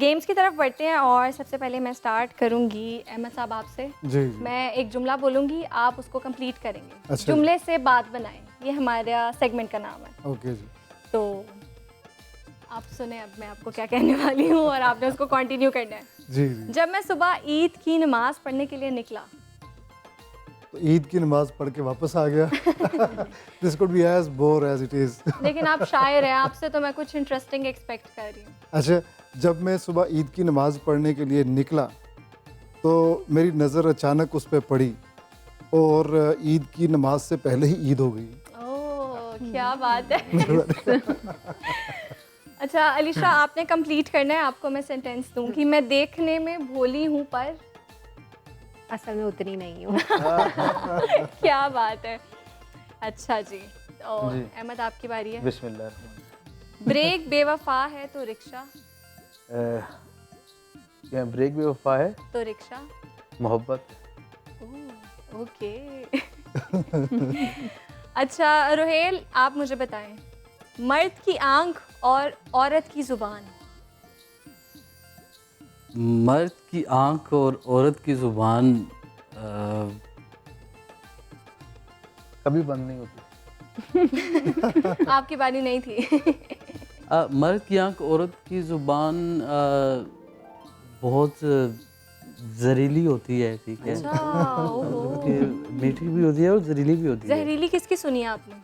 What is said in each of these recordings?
Games की तरफ बढ़ते हैं और सबसे पहले मैं स्टार्ट करूंगी अहमद साहब आपसे। जी। मैं एक जुमला बोलूंगी, आप उसको कंप्लीट करेंगे। अच्छा। जुमले से बात बनाएं, ये हमारा सेगमेंट का नाम है। ओके जी। तो आप सुने अब मैं आपको क्या कहने वाली हूँ और आपने उसको कंटिन्यू करना है। जी जी। जब मैं सुबह ईद की नमाज पढ़ने के लिए निकला। तो ईद की नमाज पढ़ के वापस आ गया। This could be as bore as it is. लेकिन आप शायर हैं, आपसे तो मैं कुछ इंटरेस्टिंग एक्सपेक्ट कर रही हूँ। अच्छा, जब मैं सुबह ईद की नमाज पढ़ने के लिए निकला तो मेरी नज़र अचानक उस पर पड़ी और ईद की नमाज से पहले ही ईद हो गई। ओह क्या बात है। अच्छा अलीशा, आपने कंप्लीट करना है। आपको मैं सेंटेंस दूंगी, मैं देखने में भोली हूँ पर असल में उतनी नहीं हूँ। क्या बात है। अच्छा जी, तो जी। अहमद आपकी बारी है। बिस्मिल्लाह। ब्रेक बेवफा है तो रिक्शा। क्या ब्रेक भी वफा है? तो रिक्शा। मोहब्बत। ओह, ओके। अच्छा रोहेल, आप मुझे बताएं, मर्द की आंख और औरत की जुबान। मर्द की आंख और औरत की ज़ुबान कभी बंद नहीं होती। आपकी बारी नहीं थी। मर्द की आंख औरत की ज़ुबान बहुत जहरीली होती है, ठीक है। अच्छा, ओहो। कि मीठी भी होती है और जहरीली भी होती है। जहरीली किसकी सुनी है आपने?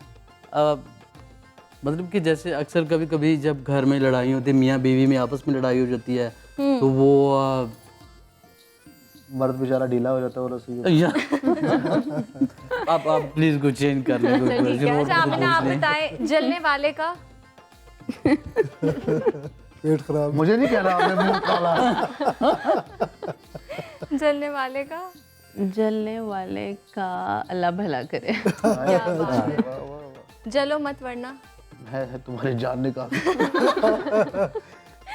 मतलब कि जैसे अक्सर कभी कभी जब घर में लड़ाई होती है, मियाँ बीवी में आपस में लड़ाई हो जाती है, तो वो मर्द बेचारा ढीला हो जाता है और उसी या आप प्लीज को चेंज कर लें कोई ठीक है। version और अच्छा कुछ आपने आप पूछ लें। बताएं, जलने वाले का। पेट खराब। मुझे नहीं कहना आपने मुंह काला। जलने वाले का जलने वाले का अल्लाह भला करे। क्या बात है। जलो मत वरना। है तुम्हारे जानने का।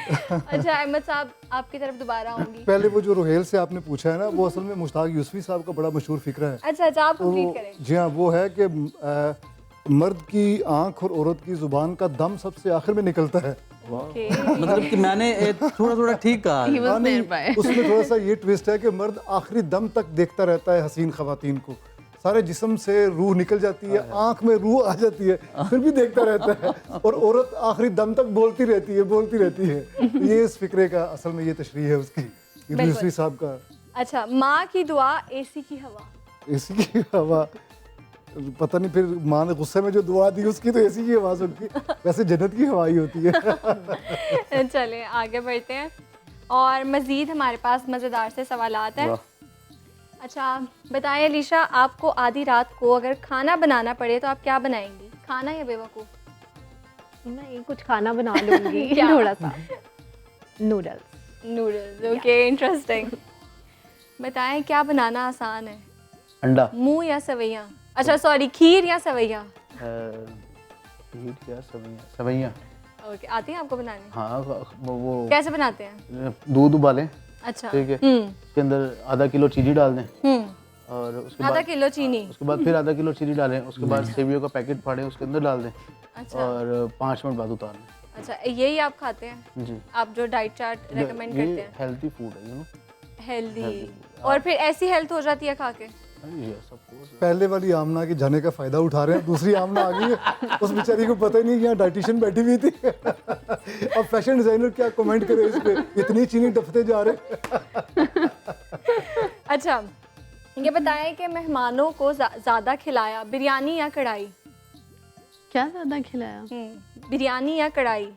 अच्छा अहमद साहब, आपकी तरफ दोबारा आऊंगी। पहले वो जो रोहेल से आपने पूछा है ना, वो असल में मुश्ताक यूसुफी साहब का बड़ा मशहूर फिक्रा है। अच्छा अच्छा, आप तो कंप्लीट करें। जी हाँ, वो है कि मर्द की आंख और औरत की जुबान का दम सबसे आखिर में निकलता है। ओके। मतलब कि मैंने थोड़ा थोड़ा ठीक कहा। He was हाँ, नहीं, nearby. उसमें थोड़ा सा ये ट्विस्ट है कि मर्द आखिरी दम तक देखता रहता है हसीन खवातीन को। सारे जिस्म से रूह निकल जाती है, आंख में रूह आ जाती है, फिर भी देखता रहता है। और औरत आखिरी दम तक बोलती रहती है। ये इस फिक्रे का असल में ये तशरीह है उसकी, यूसुफी साहब का। अच्छा, माँ की दुआ एसी की हवा। एसी की हवा, पता नहीं फिर माँ ने गुस्से में जो दुआ दी उसकी तो एसी की आवाज़ होगी, वैसे जन्नत की हवा ही होती है। चलें आगे बढ़ते हैं और मज़ीद हमारे पास मज़ेदार से सवालात हैं। अच्छा बताएं अलीशा, आपको आधी रात को अगर खाना बनाना पड़े तो आप क्या बनाएंगी? खाना या बेवकूफ़? मैं कुछ खाना बना लूँगी। क्या? थोड़ा सा नूडल्स। नूडल्स। Okay, interesting. बताएं क्या बनाना आसान है? अंडा। मुंह या सवैयाँ? अच्छा सॉरी, खीर या सवैयाँ? खीर क्या? सवैयाँ। सवैयाँ। ओके, आती हैं आपको बनाने? हाँ वो कैसे बनाते हैं? दूध उबालें, अच्छा। ठीक है, उसके अंदर आधा किलो चीनी डाल दें और उसके आधा बाद किलो चीनी। उसके बाद फिर आधा किलो चीनी डालें, उसके बाद सेवियों का पैकेट फाड़ें उसके अंदर डाल दें अच्छा और 5 मिनट बाद उतार लें। अच्छा, यही आप खाते हैं? जी। आप जो डाइट चार्ट रेकमेंड करते हैं? हेल्थी फूड है, यू नो। हेल्दी। और फिर ऐसी हेल्थ हो जाती है खा के? Yes of course. पहले वाली आमना के जाने का फायदा उठा रहे हैं, दूसरी आमना आ गई है, उस बेचारी को पता ही नहीं कि यहाँ डाइटिशियन बैठी हुई थी। अब फैशन डिजाइनर क्या कमेंट करे इस पे, इतनी चीनी डफते जा रहे। अच्छा ये बताएं कि मेहमानों को ज़्यादा खिलाया, बिरयानी या कढ़ाई? क्या ज़्यादा खिलाया? बिरयानी या कढ़ाई?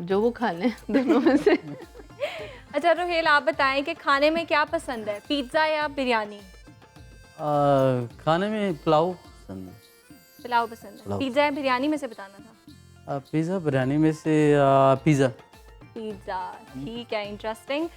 जो वो खा लें, दोनों में से। अच्छा रोहेल, आप बताएं कि खाने में क्या पसंद है, पिज़्ज़ा या बिरयानी? खाने में पुलाव पसंद है। पुलाव पसंद है। पुलाव। पिज़्ज़ा या बिरयानी में से बताना था। पिज़्ज़ा, बिरयानी में से पिज़्ज़ा। पिज़्ज़ा, ठीक है, इंटरेस्टिंग।